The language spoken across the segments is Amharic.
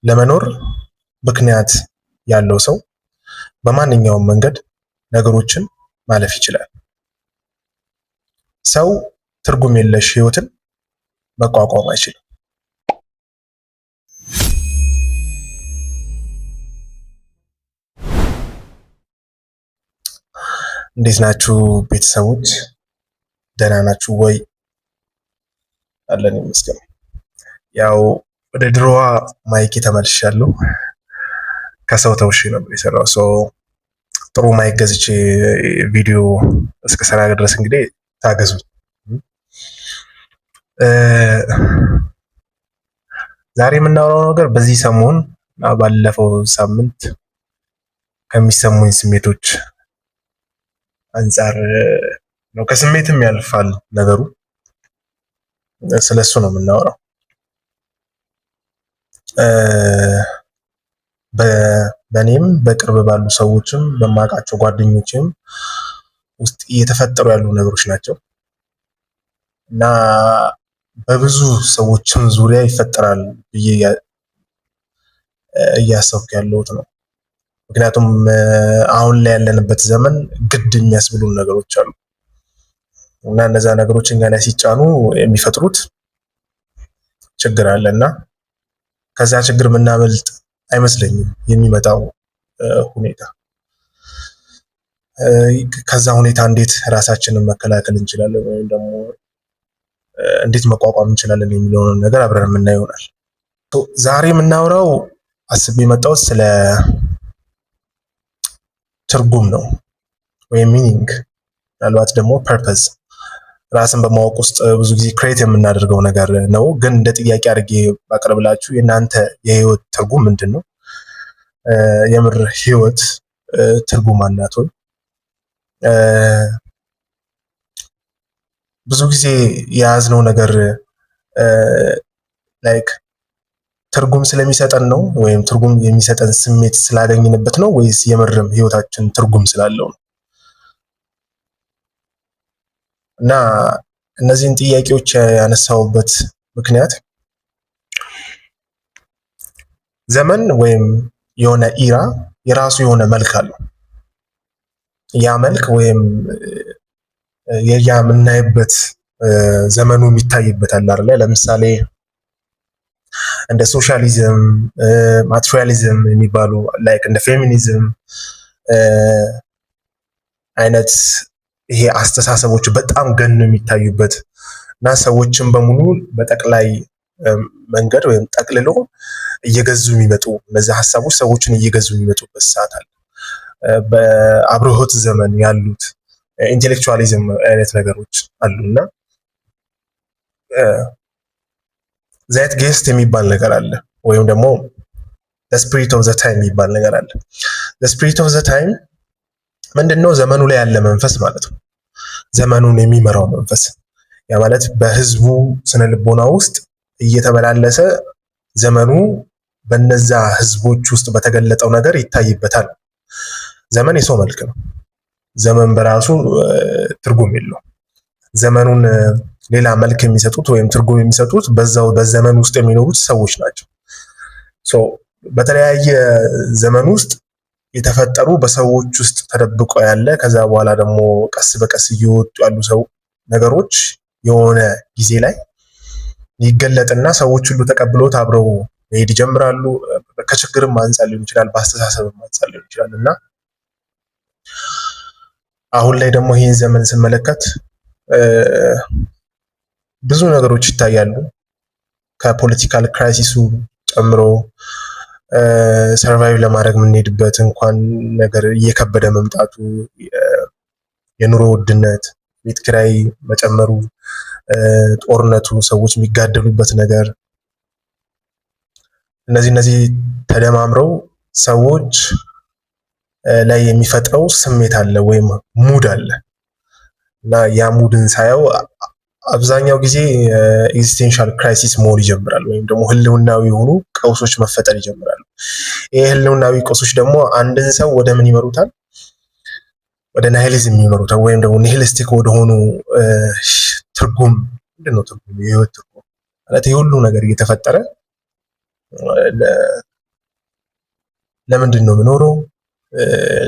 ለመኖር ምክንያት ያለው ሰው በማንኛውም መንገድ ነገሮችን ማለፍ ይችላል። ሰው ትርጉም የለሽ ህይወትን መቋቋም አይችልም። እንዴት ናችሁ ቤተሰቦች? ደህና ናችሁ ወይ? አለን ይመስገን። ያው ወደ ድሮዋ ማይክ ተመልሻለሁ። ከሰው ተውሽ ነበር የሰራው ሰው ጥሩ ማይክ ገዝቼ ቪዲዮ እስከ ሰራ ድረስ እንግዲህ ታገዙ። ዛሬ የምናወራው ነገር በዚህ ሰሞን ባለፈው ሳምንት ከሚሰሙኝ ስሜቶች አንጻር ነው። ከስሜትም ያልፋል ነገሩ። ስለሱ ነው የምናወራው። በእኔም በቅርብ ባሉ ሰዎችም በማውቃቸው ጓደኞችም ውስጥ እየተፈጠሩ ያሉ ነገሮች ናቸው እና በብዙ ሰዎችም ዙሪያ ይፈጠራል ብዬ እያሰብኩ ያለሁት ነው። ምክንያቱም አሁን ላይ ያለንበት ዘመን ግድ የሚያስብሉን ነገሮች አሉ እና እነዛ ነገሮች እኛ ላይ ሲጫኑ የሚፈጥሩት ችግር አለ እና ከዛ ችግር የምናመልጥ አይመስለኝም የሚመጣው ሁኔታ። ከዛ ሁኔታ እንዴት ራሳችንን መከላከል እንችላለን ወይም ደግሞ እንዴት መቋቋም እንችላለን የሚለውን ነገር አብረን የምናየው ይሆናል። ዛሬ የምናወራው አስቤ የመጣሁት ስለ ትርጉም ነው ወይም ሚኒንግ፣ ምናልባት ደግሞ ፐርፐዝ። ራስን በማወቅ ውስጥ ብዙ ጊዜ ክሬት የምናደርገው ነገር ነው። ግን እንደ ጥያቄ አድርጌ ባቀርብላችሁ የእናንተ የህይወት ትርጉም ምንድን ነው? የምር ህይወት ትርጉም አላት ወይ? ብዙ ጊዜ የያዝነው ነገር ላይክ ትርጉም ስለሚሰጠን ነው ወይም ትርጉም የሚሰጠን ስሜት ስላገኘንበት ነው ወይስ የምርም ህይወታችን ትርጉም ስላለው ነው? እና እነዚህን ጥያቄዎች ያነሳውበት ምክንያት ዘመን ወይም የሆነ ኢራ የራሱ የሆነ መልክ አለው። ያ መልክ ወይም ያ የምናይበት ዘመኑ የሚታይበት አለ አይደል? ለምሳሌ እንደ ሶሻሊዝም፣ ማቴሪያሊዝም የሚባሉ ላይክ እንደ ፌሚኒዝም አይነት ይሄ አስተሳሰቦች በጣም ገን የሚታዩበት እና ሰዎችን በሙሉ በጠቅላይ መንገድ ወይም ጠቅልሎ እየገዙ የሚመጡ እነዚህ ሀሳቦች ሰዎችን እየገዙ የሚመጡበት ሰዓት አለ። በአብርሆት ዘመን ያሉት ኢንቴሌክቹዋሊዝም አይነት ነገሮች አሉና ዛይት ጌስት የሚባል ነገር አለ ወይም ደግሞ ስፒሪት ኦፍ ዘ ታይም የሚባል ነገር አለ። ስፒሪት ኦፍ ዘ ታይም ምንድነው? ዘመኑ ላይ ያለ መንፈስ ማለት ነው። ዘመኑን የሚመራው መንፈስ ያ ማለት በህዝቡ ስነ ልቦና ውስጥ እየተመላለሰ ዘመኑ በነዛ ህዝቦች ውስጥ በተገለጠው ነገር ይታይበታል። ዘመን የሰው መልክ ነው። ዘመን በራሱ ትርጉም የለውም። ዘመኑን ሌላ መልክ የሚሰጡት ወይም ትርጉም የሚሰጡት በዛው በዘመን ውስጥ የሚኖሩት ሰዎች ናቸው። በተለያየ ዘመን ውስጥ የተፈጠሩ በሰዎች ውስጥ ተደብቆ ያለ ከዛ በኋላ ደግሞ ቀስ በቀስ እየወጡ ያሉ ሰው ነገሮች የሆነ ጊዜ ላይ ይገለጥና ሰዎች ሁሉ ተቀብሎት አብረው መሄድ ይጀምራሉ። ከችግርም አንጻር ሊሆን ይችላል፣ በአስተሳሰብም አንጻር ሊሆን ይችላል እና አሁን ላይ ደግሞ ይህን ዘመን ስመለከት ብዙ ነገሮች ይታያሉ። ከፖለቲካል ክራይሲሱ ጨምሮ ሰርቫይቭ ለማድረግ የምንሄድበት እንኳን ነገር እየከበደ መምጣቱ፣ የኑሮ ውድነት፣ ቤት ኪራይ መጨመሩ፣ ጦርነቱ፣ ሰዎች የሚጋደሉበት ነገር እነዚህ ተደማምረው ሰዎች ላይ የሚፈጥረው ስሜት አለ ወይም ሙድ አለ እና ያ ሙድን ሳየው አብዛኛው ጊዜ ኤግዚስቴንሻል ክራይሲስ መሆን ይጀምራል ወይም ደግሞ ህልውናዊ የሆኑ ቀውሶች መፈጠር ይጀምራሉ። ይሄ ህልውናዊ ቀውሶች ደግሞ አንድን ሰው ወደ ምን ይመሩታል? ወደ ናይሊዝም ይመሩታል ወይም ደግሞ ኒሂሊስቲክ ወደሆኑ ትርጉም ምንድነው ትርጉም? የህይወት ትርጉም ማለት ይሄ ሁሉ ነገር እየተፈጠረ ለምንድን ነው የምኖረው?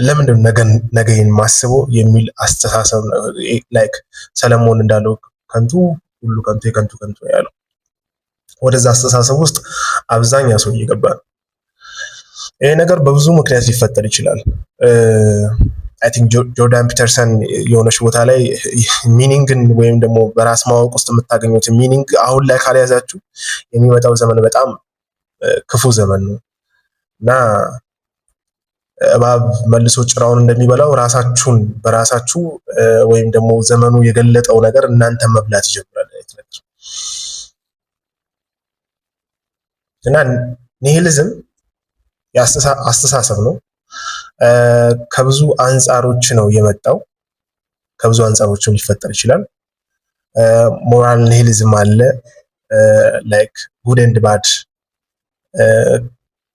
ለምንድን ነው ነገን ማስበው የሚል አስተሳሰብ ነው። ላይክ ሰለሞን እንዳለው ከንቱ ሁሉ ከንቱ የከንቱ ከንቱ ያለው ወደዛ አስተሳሰብ ውስጥ አብዛኛው ሰው እየገባ ነው። ይሄ ነገር በብዙ ምክንያት ሊፈጠር ይችላል። አይ ቲንክ ጆርዳን ፒተርሰን የሆነች ቦታ ላይ ሚኒንግን ወይም ደግሞ በራስ ማወቅ ውስጥ የምታገኙት ሚኒንግ አሁን ላይ ካልያዛችሁ የሚመጣው ዘመን በጣም ክፉ ዘመን ነው እና እባብ መልሶ ጭራውን እንደሚበላው ራሳችሁን በራሳችሁ ወይም ደግሞ ዘመኑ የገለጠው ነገር እናንተ መብላት ይጀምራል እና ኒሂሊዝም አስተሳሰብ ነው። ከብዙ አንጻሮች ነው የመጣው። ከብዙ አንጻሮችም ሊፈጠር ይችላል። ሞራል ኒሂሊዝም አለ። ላይክ ጉድ ኤንድ ባድ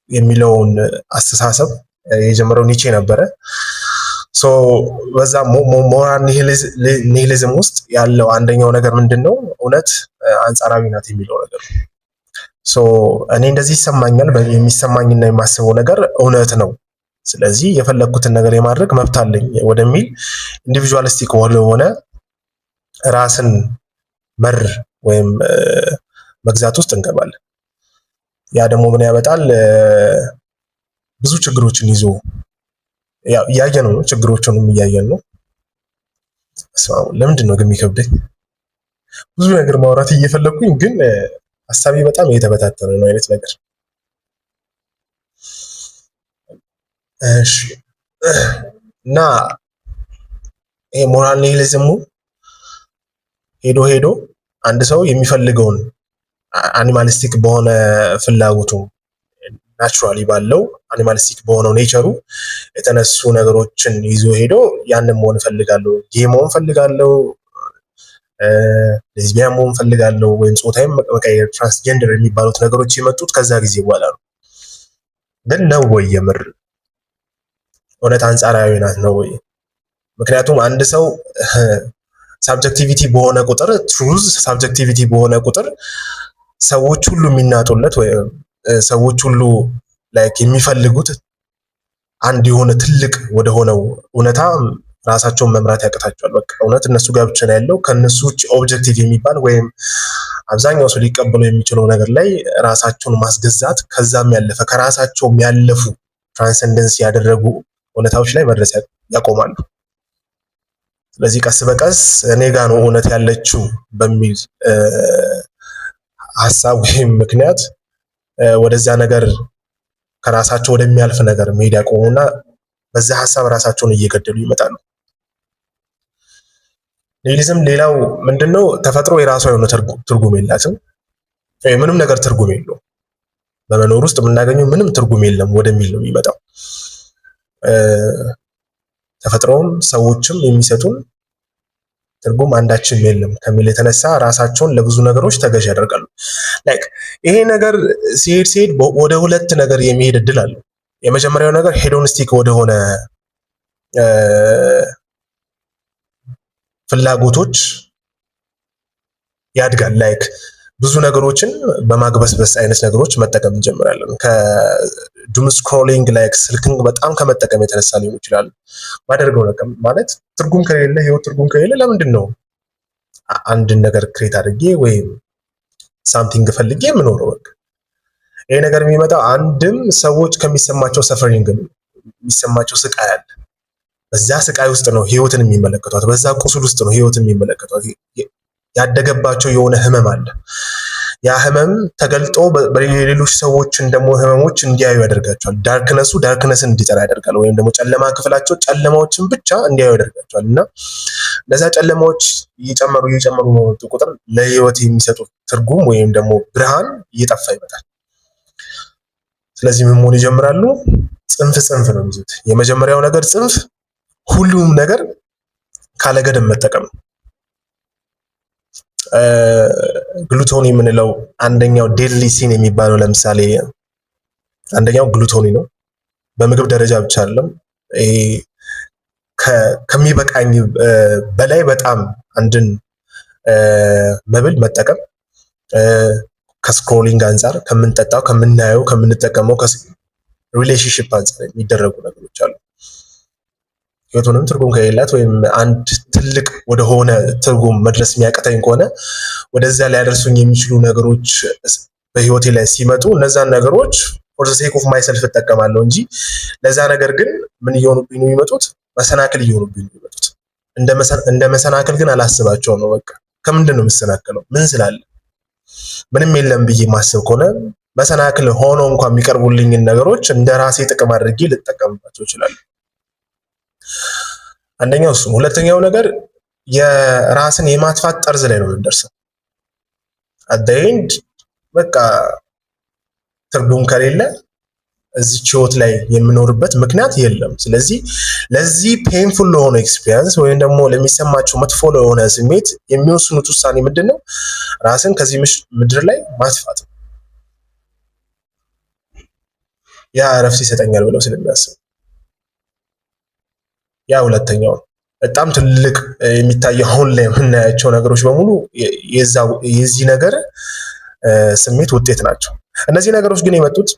የሚለውን አስተሳሰብ የጀመረው ኒቼ ነበረ። ሶ በዛ ሞራል ኒሂሊዝም ውስጥ ያለው አንደኛው ነገር ምንድን ነው? እውነት አንጻራዊ ናት የሚለው ነገር። ሶ እኔ እንደዚህ ይሰማኛል፣ የሚሰማኝና የማስበው ነገር እውነት ነው። ስለዚህ የፈለግኩትን ነገር የማድረግ መብት አለኝ ወደሚል ኢንዲቪጁዋሊስቲክ ወደሆነ ራስን መር ወይም መግዛት ውስጥ እንገባለን። ያ ደግሞ ምን ያመጣል? ብዙ ችግሮችን ይዞ ያው እያየን ነው፣ ችግሮቹንም እያየን ነው። ለምንድን ነው ግን የሚከብደኝ? ብዙ ነገር ማውራት እየፈለግኩኝ ግን ሀሳቤ በጣም እየተበታተነ ነው አይነት ነገር። እሺ እና ይሄ ሞራል ኒሂሊዝሙ ሄዶ ሄዶ አንድ ሰው የሚፈልገውን አኒማሊስቲክ በሆነ ፍላጎቱ ናቹራሊ ባለው አኒማሊስቲክ በሆነው ኔቸሩ የተነሱ ነገሮችን ይዞ ሄዶ ያንን መሆን እፈልጋለሁ፣ ጌ መሆን እፈልጋለሁ፣ ሌዝቢያን መሆን እፈልጋለሁ ወይም ጾታዬን መቀየር ትራንስጀንደር የሚባሉት ነገሮች የመጡት ከዛ ጊዜ በኋላ ነው። ግን ነው ወይ የምር እውነት አንጻራዊ ናት ነው ወይ? ምክንያቱም አንድ ሰው ሳብጀክቲቪቲ በሆነ ቁጥር ትሩዝ ሳብጀክቲቪቲ በሆነ ቁጥር ሰዎች ሁሉ የሚናጡለት ወይ ሰዎች ሁሉ ላይክ የሚፈልጉት አንድ የሆነ ትልቅ ወደ ሆነው እውነታ ራሳቸውን መምራት ያቅታቸዋል። በቃ እውነት እነሱ ጋር ብቻ ነው ያለው። ከነሱ ውጭ ኦብጀክቲቭ የሚባል ወይም አብዛኛው ሰው ሊቀበለው የሚችለው ነገር ላይ ራሳቸውን ማስገዛት ከዛም ያለፈ ከራሳቸውም ያለፉ ትራንሰንደንስ ያደረጉ እውነታዎች ላይ መድረስ ያቆማሉ። ስለዚህ ቀስ በቀስ እኔ ጋር ነው እውነት ያለችው በሚል ሀሳብ ወይም ምክንያት ወደዛ ነገር ከራሳቸው ወደሚያልፍ ነገር መሄድ ያቆሙና በዛ ሀሳብ ራሳቸውን እየገደሉ ይመጣሉ። ኒሂሊዝም ሌላው ምንድነው? ተፈጥሮ የራሷ የሆነ ትርጉም የላትም። ምንም ነገር ትርጉም የለውም። በመኖር ውስጥ የምናገኘው ምንም ትርጉም የለም ወደሚል ነው የሚመጣው። ተፈጥሮም ሰዎችም የሚሰጡን ትርጉም አንዳችም የለም ከሚል የተነሳ ራሳቸውን ለብዙ ነገሮች ተገዥ ያደርጋሉ። ላይክ ይሄ ነገር ሲሄድ ወደ ሁለት ነገር የሚሄድ እድል አለው። የመጀመሪያው ነገር ሄዶኒስቲክ ወደሆነ ፍላጎቶች ያድጋል። ላይክ ብዙ ነገሮችን በማግበስበስ አይነት ነገሮች መጠቀም እንጀምራለን። ከዱም ስክሮሊንግ ላይክ ስልክን በጣም ከመጠቀም የተነሳ ሊሆን ይችላል። ማደርገው ነገር ማለት ትርጉም ከሌለ ህይወት ትርጉም ከሌለ ለምንድን ነው አንድን ነገር ክሬት አድርጌ ወይም ሳምቲንግ ፈልጌ የምኖረው? በቃ ይሄ ነገር የሚመጣው አንድም ሰዎች ከሚሰማቸው ሰፈሪንግ የሚሰማቸው ስቃይ አለ። በዛ ስቃይ ውስጥ ነው ህይወትን የሚመለከቷት። በዛ ቁስል ውስጥ ነው ህይወትን የሚመለከቷት። ያደገባቸው የሆነ ህመም አለ። ያ ህመም ተገልጦ በሌሎች ሰዎችን ደግሞ ህመሞች እንዲያዩ ያደርጋቸዋል። ዳርክነስን እንዲጠራ ያደርጋል። ወይም ደግሞ ጨለማ ክፍላቸው ጨለማዎችን ብቻ እንዲያዩ ያደርጋቸዋል። እና እነዛ ጨለማዎች እየጨመሩ በመጡ ቁጥር ለህይወት የሚሰጡት ትርጉም ወይም ደግሞ ብርሃን እየጠፋ ይመጣል። ስለዚህ ምን መሆን ይጀምራሉ? ጽንፍ ነው የሚይዙት። የመጀመሪያው ነገር ጽንፍ ሁሉም ነገር ካለገደብ መጠቀም ነው። ግሉቶኒ የምንለው አንደኛው ዴድሊ ሲን የሚባለው ለምሳሌ አንደኛው ግሉቶኒ ነው። በምግብ ደረጃ ብቻ አይደለም፣ ከሚበቃኝ በላይ በጣም አንድን መብል መጠቀም ከስክሮሊንግ አንጻር ከምንጠጣው፣ ከምናየው፣ ከምንጠቀመው ሪሌሽንሺፕ አንፃር የሚደረጉ ነገሮች አሉ። ህይወቱንም ትርጉም ከሌላት ወይም አንድ ትልቅ ወደሆነ ትርጉም መድረስ የሚያቅተኝ ከሆነ ወደዛ ሊያደርሱኝ የሚችሉ ነገሮች በህይወቴ ላይ ሲመጡ እነዛን ነገሮች ፎር ዘ ሴክ ኦፍ ማይሰልፍ እጠቀማለሁ እንጂ ለዛ ነገር ግን ምን እየሆኑብኝ ነው የሚመጡት? መሰናክል እየሆኑብኝ ነው የሚመጡት። እንደ መሰናክል ግን አላስባቸውም ነው። በቃ ከምንድን ነው የምሰናክለው? ምን ስላለ? ምንም የለም ብዬ ማስብ ከሆነ መሰናክል ሆኖ እንኳን የሚቀርቡልኝን ነገሮች እንደ ራሴ ጥቅም አድርጌ ልጠቀምባቸው እችላለሁ። አንደኛው እሱ። ሁለተኛው ነገር የራስን የማጥፋት ጠርዝ ላይ ነው የምንደርሰው። አደይንድ በቃ ትርጉም ከሌለ እዚች ህይወት ላይ የምኖርበት ምክንያት የለም። ስለዚህ ለዚህ ፔንፉል ለሆነ ኤክስፒሪየንስ ወይም ደግሞ ለሚሰማቸው መጥፎ ለሆነ ስሜት የሚወስኑት ውሳኔ ምንድን ነው? ራስን ከዚህ ምድር ላይ ማጥፋት ነው። ያ እረፍት ይሰጠኛል ብለው ስለሚያስቡ ያ ሁለተኛው በጣም ትልቅ የሚታየው አሁን ላይ የምናያቸው ነገሮች በሙሉ የዚህ ነገር ስሜት ውጤት ናቸው። እነዚህ ነገሮች ግን የመጡት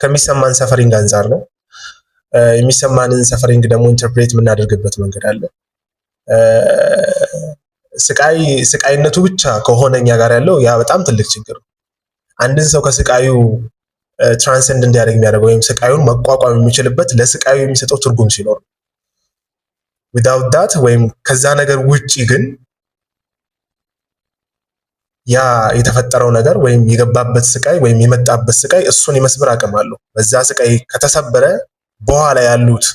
ከሚሰማን ሰፈሪንግ አንጻር ነው። የሚሰማንን ሰፈሪንግ ደግሞ ኢንተርፕሬት የምናደርግበት መንገድ አለ። ስቃይነቱ ብቻ ከሆነ እኛ ጋር ያለው ያ በጣም ትልቅ ችግር ነው። አንድን ሰው ከስቃዩ ትራንሰንድ እንዲያደርግ የሚያደርገው ወይም ስቃዩን መቋቋም የሚችልበት ለስቃዩ የሚሰጠው ትርጉም ሲኖር፣ ዊዛውት ዳት ወይም ከዛ ነገር ውጪ ግን ያ የተፈጠረው ነገር ወይም የገባበት ስቃይ ወይም የመጣበት ስቃይ እሱን የመስበር አቅም አለው። በዛ ስቃይ ከተሰበረ በኋላ ያሉት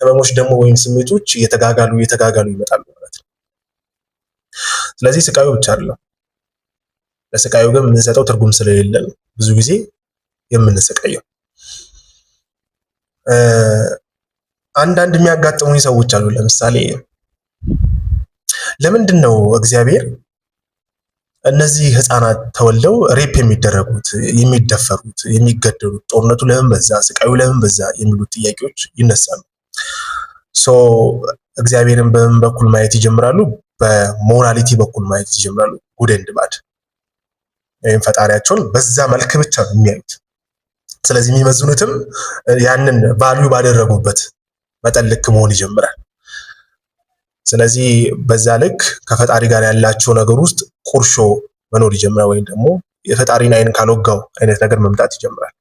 ህመሞች ደግሞ ወይም ስሜቶች እየተጋጋሉ ይመጣሉ ማለት ነው። ስለዚህ ስቃዩ ብቻ አይደለም፣ ለስቃዩ ግን የምንሰጠው ትርጉም ስለሌለ ነው ብዙ ጊዜ የምንሰቃየው። አንዳንድ የሚያጋጥሙኝ ሰዎች አሉ። ለምሳሌ ለምንድን ነው እግዚአብሔር እነዚህ ህፃናት ተወልደው ሬፕ የሚደረጉት፣ የሚደፈሩት፣ የሚገደሉት? ጦርነቱ ለምን በዛ? ስቃዩ ለምን በዛ? የሚሉት ጥያቄዎች ይነሳሉ። እግዚአብሔርን በምን በኩል ማየት ይጀምራሉ? በሞራሊቲ በኩል ማየት ይጀምራሉ። ጉድ ኤንድ ባድ ወይም ፈጣሪያቸውን በዛ መልክ ብቻ ነው የሚያዩት። ስለዚህ የሚመዝኑትም ያንን ቫልዩ ባደረጉበት መጠን ልክ መሆን ይጀምራል። ስለዚህ በዛ ልክ ከፈጣሪ ጋር ያላቸው ነገር ውስጥ ቁርሾ መኖር ይጀምራል፣ ወይም ደግሞ የፈጣሪን አይን ካልወጋው አይነት ነገር መምጣት ይጀምራል።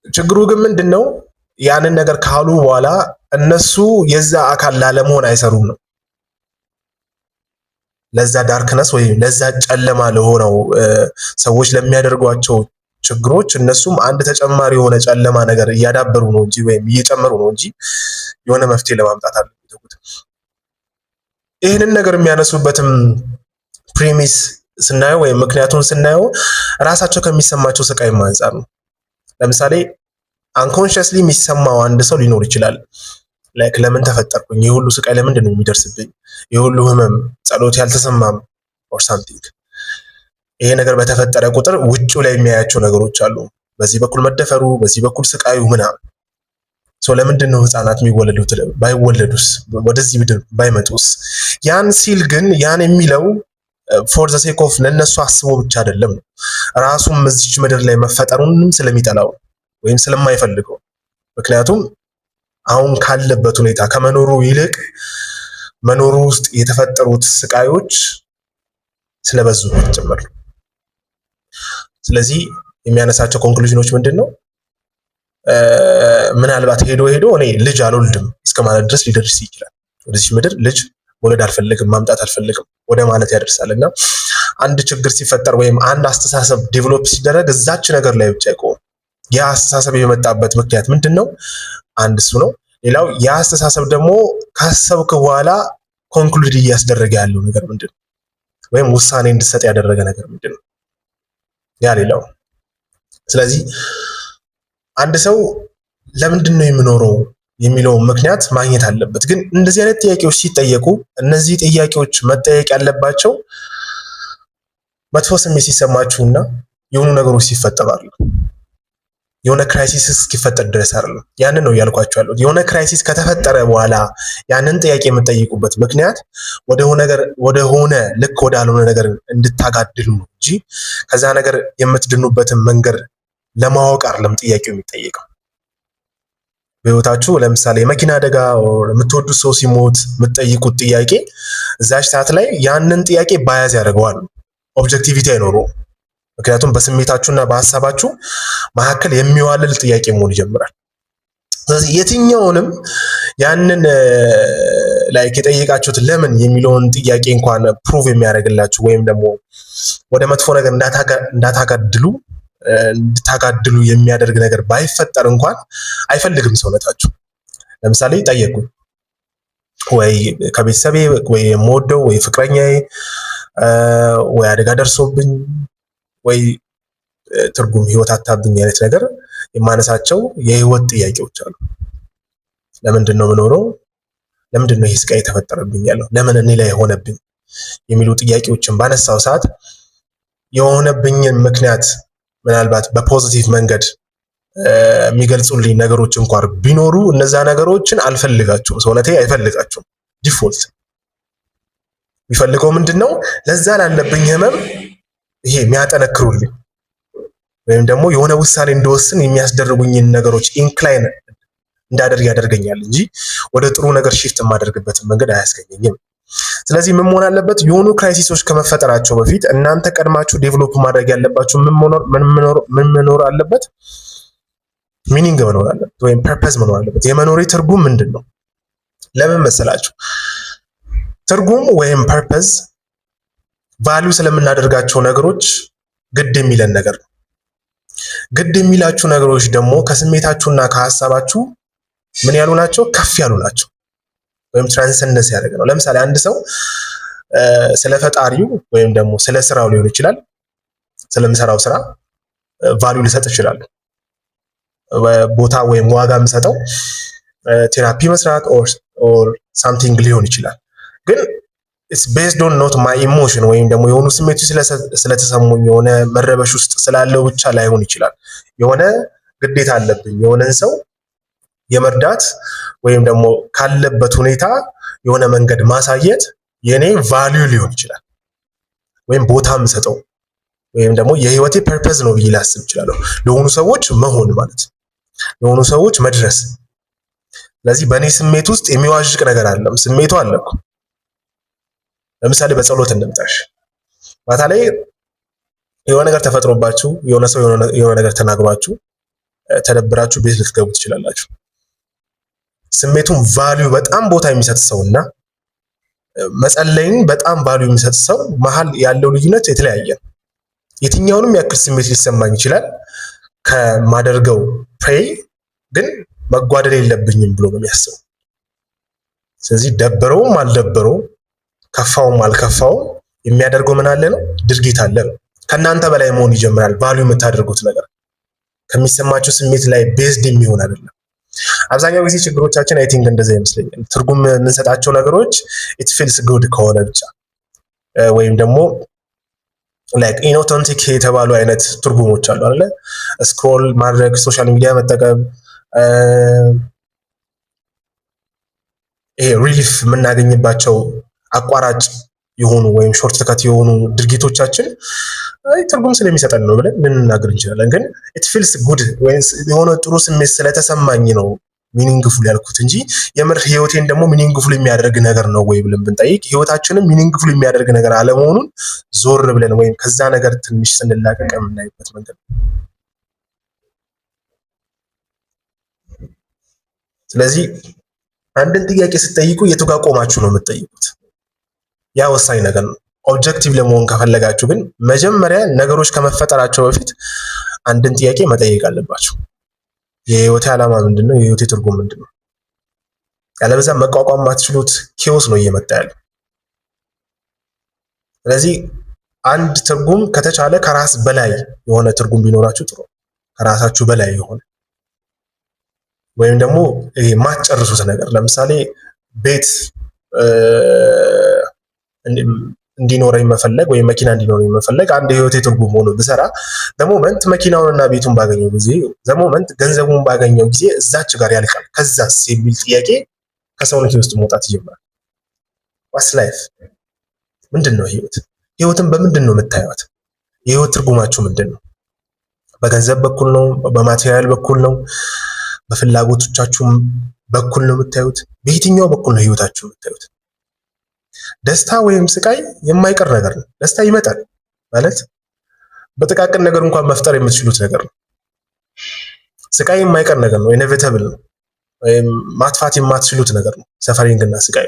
ችግሩ ግን ምንድነው? ያንን ነገር ካሉ በኋላ እነሱ የዛ አካል ላለመሆን አይሰሩም ነው። ለዛ ዳርክነስ ወይም ለዛ ጨለማ ለሆነው ሰዎች ለሚያደርጓቸው ችግሮች እነሱም አንድ ተጨማሪ የሆነ ጨለማ ነገር እያዳበሩ ነው እንጂ ወይም እየጨመሩ ነው እንጂ የሆነ መፍትሄ ለማምጣት አይደለም። ይህንን ነገር የሚያነሱበትም ፕሪሚስ ስናየው ወይም ምክንያቱም ስናየው ራሳቸው ከሚሰማቸው ስቃይ አንጻር ነው። ለምሳሌ አንኮንሽስሊ የሚሰማው አንድ ሰው ሊኖር ይችላል። ላይክ ለምን ተፈጠርኩኝ? የሁሉ ስቃይ ለምንድን ነው የሚደርስብኝ? የሁሉ ህመም፣ ጸሎት ያልተሰማም ኦር ሳምቲንግ። ይሄ ነገር በተፈጠረ ቁጥር ውጭው ላይ የሚያያቸው ነገሮች አሉ። በዚህ በኩል መደፈሩ፣ በዚህ በኩል ስቃዩ ምናምን። ለምንድን ነው ህፃናት የሚወለዱት? ባይወለዱስ? ወደዚህ ምድር ባይመጡስ? ያን ሲል ግን ያን የሚለው ፎር ዘ ሴክ ኦፍ ለነሱ አስቦ ብቻ አይደለም ነው። ራሱም እዚች ምድር ላይ መፈጠሩንም ስለሚጠላው ወይም ስለማይፈልገው። ምክንያቱም አሁን ካለበት ሁኔታ ከመኖሩ ይልቅ መኖሩ ውስጥ የተፈጠሩት ስቃዮች ስለበዙ ጭምር። ስለዚህ የሚያነሳቸው ኮንክሉዥኖች ምንድን ነው? ምናልባት ሄዶ እኔ ልጅ አልወልድም እስከ ማለት ድረስ ሊደርስ ይችላል። ወደዚህ ምድር ልጅ መውለድ አልፈልግም፣ ማምጣት አልፈልግም ወደ ማለት ያደርሳል። እና አንድ ችግር ሲፈጠር ወይም አንድ አስተሳሰብ ዴቨሎፕ ሲደረግ እዛች ነገር ላይ ብቻ አይቆም። ያ አስተሳሰብ የመጣበት ምክንያት ምንድን ነው? አንድ እሱ ነው። ሌላው ያ አስተሳሰብ ደግሞ ካሰብክ በኋላ ኮንክሉድ እያስደረገ ያለው ነገር ምንድን ነው? ወይም ውሳኔ እንድትሰጥ ያደረገ ነገር ምንድን ነው? ያ ሌላው። ስለዚህ አንድ ሰው ለምንድን ነው የምኖረው የሚለው ምክንያት ማግኘት አለበት። ግን እንደዚህ አይነት ጥያቄዎች ሲጠየቁ እነዚህ ጥያቄዎች መጠየቅ ያለባቸው መጥፎ ስሜት ሲሰማችሁና የሆኑ ነገሮች ሲፈጠሩ አይደለም። የሆነ ክራይሲስ እስኪፈጠር ድረስ አይደለም። ያንን ነው እያልኳችሁ ያለሁት። የሆነ ክራይሲስ ከተፈጠረ በኋላ ያንን ጥያቄ የምትጠይቁበት ምክንያት ወደሆነ ልክ ወዳልሆነ ነገር እንድታጋድሉ ነው እንጂ ከዛ ነገር የምትድኑበትን መንገድ ለማወቅ አይደለም ጥያቄው የሚጠየቀው። በህይወታችሁ ለምሳሌ የመኪና አደጋ የምትወዱት ሰው ሲሞት የምትጠይቁት ጥያቄ እዛች ሰዓት ላይ ያንን ጥያቄ ባያዝ ያደርገዋል። ኦብጀክቲቪቲ አይኖረውም። ምክንያቱም በስሜታችሁና በሀሳባችሁ መካከል የሚዋልል ጥያቄ መሆን ይጀምራል። ስለዚህ የትኛውንም ያንን ላይክ የጠየቃችሁት ለምን የሚለውን ጥያቄ እንኳን ፕሩቭ የሚያደርግላችሁ ወይም ደግሞ ወደ መጥፎ ነገር እንድታጋድሉ የሚያደርግ ነገር ባይፈጠር እንኳን አይፈልግም ሰውነታችሁ። ለምሳሌ ጠየቁ ወይ ከቤተሰቤ ወይ የምወደው ወይ ፍቅረኛዬ ወይ አደጋ ደርሶብኝ ወይ ትርጉም ህይወት አታብኝ አይነት ነገር የማነሳቸው የህይወት ጥያቄዎች አሉ። ለምንድን ነው የምኖረው? ለምንድን ነው ይህ ስቃይ የተፈጠረብኝ ያለው? ለምን እኔ ላይ የሆነብኝ የሚሉ ጥያቄዎችን ባነሳው ሰዓት የሆነብኝን ምክንያት ምናልባት በፖዚቲቭ መንገድ የሚገልጹልኝ ነገሮች እንኳን ቢኖሩ እነዛ ነገሮችን አልፈልጋቸውም። ሰውነቴ አይፈልጋቸውም። ዲፎልት የሚፈልገው ምንድነው? ለዛ ላለብኝ ህመም ይሄ የሚያጠነክሩልኝ ወይም ደግሞ የሆነ ውሳኔ እንደወስን የሚያስደርጉኝን ነገሮች ኢንክላይን እንዳደርግ ያደርገኛል እንጂ ወደ ጥሩ ነገር ሺፍት የማደርግበትን መንገድ አያስገኘኝም። ስለዚህ ምን መሆን አለበት? የሆኑ ክራይሲሶች ከመፈጠራቸው በፊት እናንተ ቀድማችሁ ዴቨሎፕ ማድረግ ያለባችሁ ምን መኖር አለበት? ሚኒንግ መኖር አለበት፣ ወይም ፐርፐዝ መኖር አለበት። የመኖሬ ትርጉም ምንድን ነው? ለምን መሰላችሁ? ትርጉም ወይም ፐርፐዝ ቫልዩ ስለምናደርጋቸው ነገሮች ግድ የሚለን ነገር ነው። ግድ የሚላችሁ ነገሮች ደግሞ ከስሜታችሁና ከሀሳባችሁ ምን ያሉ ናቸው? ከፍ ያሉ ናቸው፣ ወይም ትራንሰንደንስ ያደረገ ነው። ለምሳሌ አንድ ሰው ስለ ፈጣሪው ወይም ደግሞ ስለ ስራው ሊሆን ይችላል፣ ስለምሰራው ስራ ቫልዩ ሊሰጥ ይችላል። ቦታ ወይም ዋጋ የምሰጠው ቴራፒ መስራት ኦር ሳምቲንግ ሊሆን ይችላል። ግን ኢትስ ቤዝድ ኦን ኖት ማይ ኢሞሽን ወይም ደግሞ የሆኑ ስሜቶች ስለተሰሙኝ የሆነ መረበሽ ውስጥ ስላለው ብቻ ላይሆን ይችላል። የሆነ ግዴታ አለብኝ የሆነን ሰው የመርዳት ወይም ደግሞ ካለበት ሁኔታ የሆነ መንገድ ማሳየት የኔ ቫልዩ ሊሆን ይችላል፣ ወይም ቦታ የምሰጠው ወይም ደግሞ የህይወቴ ፐርፐዝ ነው ብዬ ላስብ እችላለሁ። ለሆኑ ሰዎች መሆን ማለት ለሆኑ ሰዎች መድረስ። ስለዚህ በእኔ ስሜት ውስጥ የሚዋዥቅ ነገር አለም። ስሜቱ አለ እኮ። ለምሳሌ በጸሎት እንምጣሽ። ማታ ላይ የሆነ ነገር ተፈጥሮባችሁ የሆነ ሰው የሆነ ነገር ተናግሯችሁ ተደብራችሁ ቤት ልትገቡ ትችላላችሁ። ስሜቱን ቫልዩ በጣም ቦታ የሚሰጥ ሰውና መጸለይን በጣም ቫልዩ የሚሰጥ ሰው መሀል ያለው ልዩነት የተለያየ። የትኛውንም ያክል ስሜት ሊሰማኝ ይችላል ከማደርገው ፕሬይ ግን መጓደል የለብኝም ብሎ ነው የሚያስበው። ስለዚህ ደበረውም አልደበረውም ከፋውም አልከፋውም የሚያደርገው ምን አለ ነው? ድርጊት አለ ነው። ከእናንተ በላይ መሆን ይጀምራል። ቫልዩ የምታደርጉት ነገር ከሚሰማችሁ ስሜት ላይ ቤዝድ የሚሆን አይደለም። አብዛኛው ጊዜ ችግሮቻችን አይ ቲንክ እንደዛ ይመስለኛል። ትርጉም የምንሰጣቸው ነገሮች ኢት ፊልስ ጉድ ከሆነ ብቻ ወይም ደግሞ ላይክ ኢንኦተንቲክ የተባሉ አይነት ትርጉሞች አሉ አይደለ? ስክሮል ማድረግ፣ ሶሻል ሚዲያ መጠቀም፣ ይሄ ሪሊፍ የምናገኝባቸው አቋራጭ የሆኑ ወይም ሾርት ከት የሆኑ ድርጊቶቻችን ትርጉም ስለሚሰጠን ነው ብለን ልንናገር እንችላለን። ግን ኢት ፊልስ ጉድ ወይም የሆነ ጥሩ ስሜት ስለተሰማኝ ነው ሚኒንግፉል ያልኩት እንጂ የምር ህይወቴን ደግሞ ሚኒንግፉል የሚያደርግ ነገር ነው ወይ ብለን ብንጠይቅ ህይወታችንም ሚኒንግፉል የሚያደርግ ነገር አለመሆኑን ዞር ብለን ወይም ከዛ ነገር ትንሽ ስንላቀቅ የምናይበት መንገድ ነው። ስለዚህ አንድን ጥያቄ ስትጠይቁ የቱ ጋር ቆማችሁ ነው የምትጠይቁት? ያ ወሳኝ ነገር ነው። ኦብጀክቲቭ ለመሆን ከፈለጋችሁ ግን መጀመሪያ ነገሮች ከመፈጠራቸው በፊት አንድን ጥያቄ መጠየቅ አለባችሁ። የህይወቴ ዓላማ ምንድነው? የህይወቴ ትርጉም ምንድነው? ያለበዛ መቋቋም ማትችሉት ኬዎስ ነው እየመጣ ያለው። ስለዚህ አንድ ትርጉም ከተቻለ ከራስ በላይ የሆነ ትርጉም ቢኖራችሁ ጥሩ። ከራሳችሁ በላይ የሆነ ወይም ደግሞ ይሄ ማትጨርሱት ነገር ለምሳሌ ቤት እንዲኖረኝ መፈለግ ወይም መኪና እንዲኖረኝ መፈለግ አንድ የህይወቴ ትርጉም ሆኖ ብሰራ ዘሞመንት መኪናውንና ቤቱን ባገኘው ጊዜ ዘሞመንት ገንዘቡን ባገኘው ጊዜ እዛች ጋር ያልቃል። ከዛስ የሚል ጥያቄ ከሰውነቴ ውስጥ መውጣት ይጀምራል። ዋትስ ላይፍ? ምንድን ነው ህይወት? ህይወትን በምንድን ነው የምታዩት? የህይወት ትርጉማችሁ ምንድን ነው? በገንዘብ በኩል ነው፣ በማቴሪያል በኩል ነው፣ በፍላጎቶቻችሁ በኩል ነው የምታዩት። በየትኛው በኩል ነው ህይወታችሁ የምታዩት? ደስታ ወይም ስቃይ የማይቀር ነገር ነው። ደስታ ይመጣል ማለት በጥቃቅን ነገር እንኳን መፍጠር የምትችሉት ነገር ነው። ስቃይ የማይቀር ነገር ነው፣ ኢኔቪታብል ነው፣ ወይም ማጥፋት የማትችሉት ነገር ነው። ሰፈሪንግ እና ስቃይ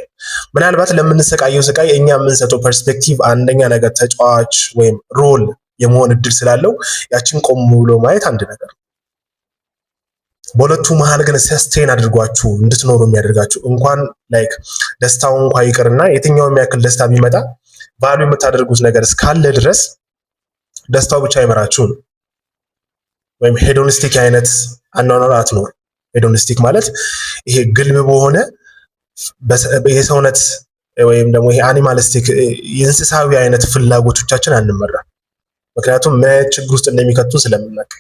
ምናልባት ለምንሰቃየው ስቃይ እኛ የምንሰጠው ፐርስፔክቲቭ አንደኛ ነገር ተጫዋች ወይም ሮል የመሆን እድል ስላለው ያችን ቆም ብሎ ማየት አንድ ነገር ነው። በሁለቱ መሀል ግን ሰስቴን አድርጓችሁ እንድትኖሩ የሚያደርጋችሁ እንኳን ላይክ ደስታው እንኳን ይቅርና የትኛውም ያክል ደስታ ቢመጣ ቫሉ የምታደርጉት ነገር እስካለ ድረስ ደስታው ብቻ አይመራችሁ ነው። ወይም ሄዶኒስቲክ አይነት አኗኗር አትኖር። ሄዶኒስቲክ ማለት ይሄ ግልብ በሆነ የሰውነት ወይም ደግሞ ይሄ አኒማሊስቲክ የእንስሳዊ አይነት ፍላጎቶቻችን አንመራ። ምክንያቱም ምን አይነት ችግር ውስጥ እንደሚከቱ ስለምናውቅ።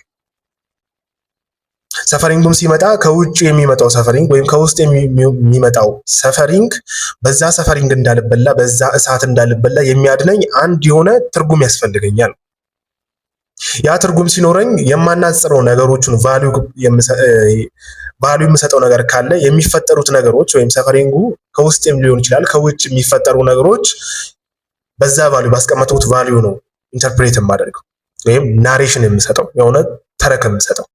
ሰፈሪንግም ሲመጣ ከውጭ የሚመጣው ሰፈሪንግ ወይም ከውስጥ የሚመጣው ሰፈሪንግ በዛ ሰፈሪንግ እንዳልበላ በዛ እሳት እንዳልበላ የሚያድነኝ አንድ የሆነ ትርጉም ያስፈልገኛል። ያ ትርጉም ሲኖረኝ የማናጽረው ነገሮችን ቫልዩ የምሰጠው ነገር ካለ የሚፈጠሩት ነገሮች ወይም ሰፈሪንጉ ከውስጥም ሊሆን ይችላል ከውጭ የሚፈጠሩ ነገሮች በዛ ቫልዩ ባስቀመጡት ቫልዩ ነው ኢንተርፕሬት የማደርገው ወይም ናሬሽን የምሰጠው የሆነ ተረክ የምሰጠው።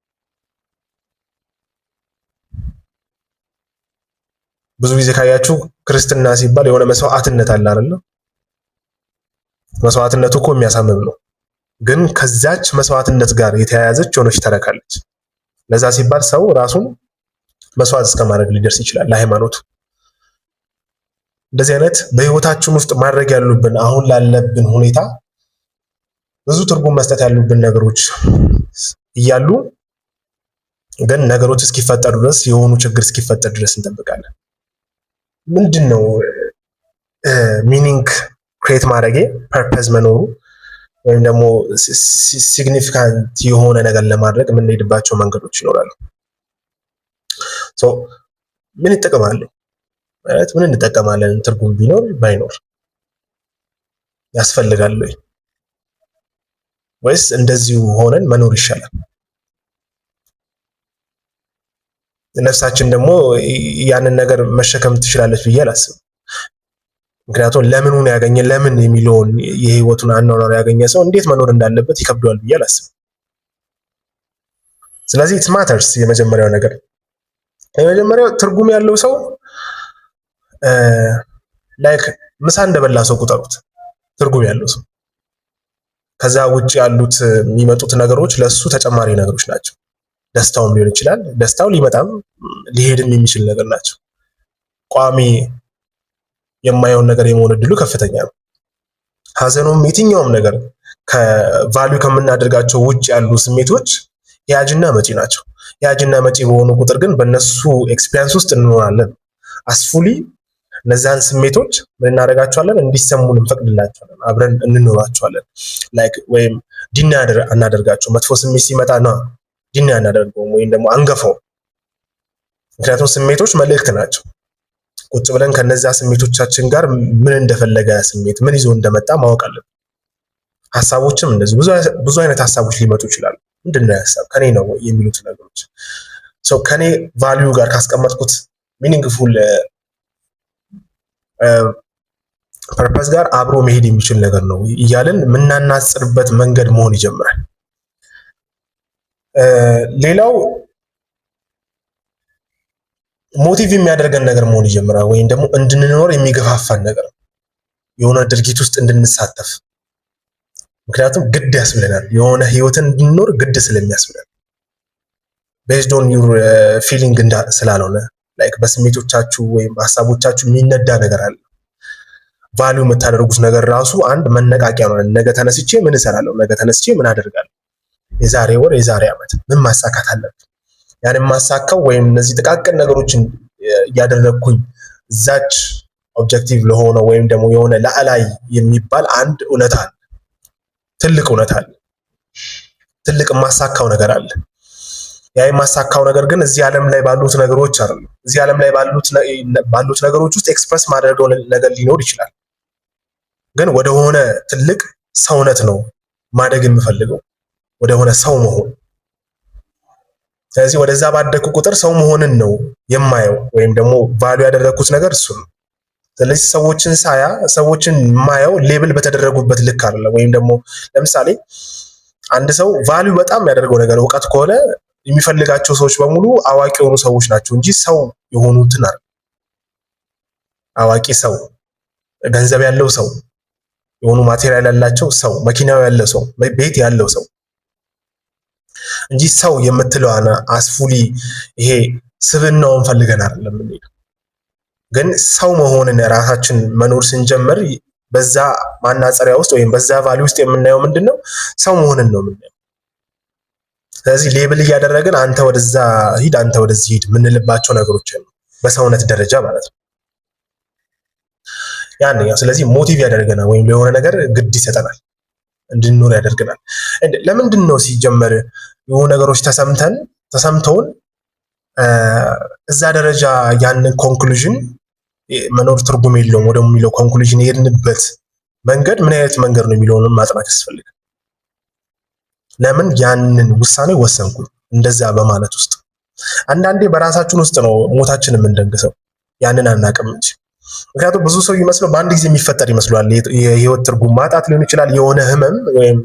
ብዙ ጊዜ ካያችሁ ክርስትና ሲባል የሆነ መስዋዕትነት አለ አይደል? መስዋዕትነቱ እኮ የሚያሳምም ነው፣ ግን ከዛች መስዋዕትነት ጋር የተያያዘች የሆነች ተረካለች። ለዛ ሲባል ሰው ራሱን መስዋዕት እስከማድረግ ሊደርስ ይችላል ለሃይማኖቱ። እንደዚህ አይነት በህይወታችን ውስጥ ማድረግ ያሉብን አሁን ላለብን ሁኔታ ብዙ ትርጉም መስጠት ያሉብን ነገሮች እያሉ ግን ነገሮች እስኪፈጠሩ ድረስ የሆኑ ችግር እስኪፈጠር ድረስ እንጠብቃለን። ምንድነው ሚኒንግ ክሬት ማድረጌ ፐርፐዝ መኖሩ ወይም ደግሞ ሲግኒፊካንት የሆነ ነገር ለማድረግ የምንሄድባቸው መንገዶች ይኖራሉ። ምን ይጠቀማሉ ማለት ምን እንጠቀማለን? ትርጉም ቢኖር ባይኖር ያስፈልጋል ወይስ እንደዚሁ ሆነን መኖር ይሻላል? ነፍሳችን ደግሞ ያንን ነገር መሸከም ትችላለች ብዬ አላስብም። ምክንያቱም ለምኑን ያገኘ ለምን የሚለውን የህይወቱን አኗኗር ያገኘ ሰው እንዴት መኖር እንዳለበት ይከብደዋል ብዬ አላስብም። ስለዚህ ኢት ማተርስ የመጀመሪያው ነገር የመጀመሪያው ትርጉም ያለው ሰው ላይክ ምሳ እንደበላ ሰው ቁጠሩት። ትርጉም ያለው ሰው ከዛ ውጭ ያሉት የሚመጡት ነገሮች ለሱ ተጨማሪ ነገሮች ናቸው። ደስታውም ሊሆን ይችላል፣ ደስታው ሊመጣም ሊሄድም የሚችል ነገር ናቸው። ቋሚ የማየውን ነገር የመሆን እድሉ ከፍተኛ ነው። ሀዘኑም የትኛውም ነገር ከቫልዩ ከምናደርጋቸው ውጭ ያሉ ስሜቶች ያጅና መጪ ናቸው። ያጅና መጪ በሆኑ ቁጥር ግን በእነሱ ኤክስፒሪየንስ ውስጥ እንኖራለን። አስፉሊ እነዛን ስሜቶች ምን እናደርጋቸዋለን? እንዲሰሙን እንፈቅድላቸዋለን፣ አብረን እንኖራቸዋለን። ላይክ ወይም ዲና አናደርጋቸው። መጥፎ ስሜት ሲመጣ ነው ዲና አናደርገውም ወይም ደግሞ አንገፋው። ምክንያቱም ስሜቶች መልእክት ናቸው። ቁጭ ብለን ከነዛ ስሜቶቻችን ጋር ምን እንደፈለገ ስሜት ምን ይዞ እንደመጣ ማወቅ አለብን። ሐሳቦችም እንደዚህ ብዙ አይነት ሐሳቦች ሊመጡ ይችላሉ። ምንድነው ሐሳብ ከኔ ነው የሚሉት ነገሮች ከኔ ቫልዩ ጋር ካስቀመጥኩት ሚኒንግፉል ፐርፐስ ጋር አብሮ መሄድ የሚችል ነገር ነው እያልን የምናናጽርበት መንገድ መሆን ይጀምራል። ሌላው ሞቲቭ የሚያደርገን ነገር መሆን ይጀምራል፣ ወይም ደግሞ እንድንኖር የሚገፋፋን ነገር የሆነ ድርጊት ውስጥ እንድንሳተፍ። ምክንያቱም ግድ ያስብለናል፣ የሆነ ህይወትን እንድንኖር ግድ ስለሚያስብለን ቤዝድ ኦን ዩር ፊሊንግ ስላልሆነ ላይክ በስሜቶቻችሁ ወይም ሀሳቦቻችሁ የሚነዳ ነገር አለ። ቫልዩ የምታደርጉት ነገር ራሱ አንድ መነቃቂያ ነው። ነገ ተነስቼ ምን እሰራለሁ? ነገ ተነስቼ ምን አደርጋለሁ? የዛሬ ወር የዛሬ ዓመት ምን ማሳካት አለብኝ? ያን ማሳካው ወይም እነዚህ ጥቃቅን ነገሮችን እያደረግኩኝ እዛች ኦብጀክቲቭ ለሆነ ወይም ደግሞ የሆነ ለአላይ የሚባል አንድ እውነት አለ፣ ትልቅ እውነት አለ፣ ትልቅ ማሳካው ነገር አለ። ያ የማሳካው ነገር ግን እዚህ ዓለም ላይ ባሉት ነገሮች አይደለም። እዚህ ዓለም ላይ ባሉት ነገሮች ውስጥ ኤክስፕረስ ማድረገው ነገር ሊኖር ይችላል፣ ግን ወደ ሆነ ትልቅ ሰውነት ነው ማደግ የምፈልገው፣ ወደ ሆነ ሰው መሆን ስለዚህ ወደዛ ባደኩ ቁጥር ሰው መሆንን ነው የማየው ወይም ደግሞ ቫሉ ያደረኩት ነገር እሱ ነው። ስለዚህ ሰዎችን የማየው ሌብል በተደረጉበት ልክ አይደለም። ወይም ደግሞ ለምሳሌ አንድ ሰው ቫሉ በጣም ያደርገው ነገር እውቀት ከሆነ የሚፈልጋቸው ሰዎች በሙሉ አዋቂ የሆኑ ሰዎች ናቸው እንጂ ሰው የሆኑትን አይደል። አዋቂ ሰው፣ ገንዘብ ያለው ሰው፣ የሆኑ ማቴሪያል ያላቸው ሰው፣ መኪናው ያለው ሰው፣ ቤት ያለው ሰው እንጂ ሰው የምትለው አስፉሊ ይሄ ስብናውን ፈልገን አይደለም የምንሄደው። ግን ሰው መሆንን ራሳችን መኖር ስንጀምር በዛ ማናጸሪያ ውስጥ ወይም በዛ ቫሊ ውስጥ የምናየው ምንድነው? ሰው መሆንን ነው የምናየው። ስለዚህ ሌብል እያደረግን አንተ ወደዛ ሂድ፣ አንተ ወደዚህ ሂድ የምንልባቸው ነገሮች ነው በሰውነት ደረጃ ማለት ነው። ያንኛው ስለዚህ ሞቲቭ ያደርገናል ወይም ለሆነ ነገር ግድ ይሰጠናል፣ እንድንኖር ያደርገናል። ለምንድን ነው ሲጀመር የሆኑ ነገሮች ተሰምተውን እዛ ደረጃ ያንን ኮንክሉዥን መኖር ትርጉም የለውም ወደሚለው ኮንክሉዥን የሄድንበት መንገድ ምን አይነት መንገድ ነው የሚለውንም ማጥናት ያስፈልጋል። ለምን ያንን ውሳኔ ወሰንኩኝ እንደዛ በማለት ውስጥ አንዳንዴ በራሳችን ውስጥ ነው ሞታችን የምንደንግሰው፣ ያንን አናውቅም እንጂ። ምክንያቱም ብዙ ሰው ይመስለው በአንድ ጊዜ የሚፈጠር ይመስለዋል። የህይወት ትርጉም ማጣት ሊሆን ይችላል፣ የሆነ ህመም ወይም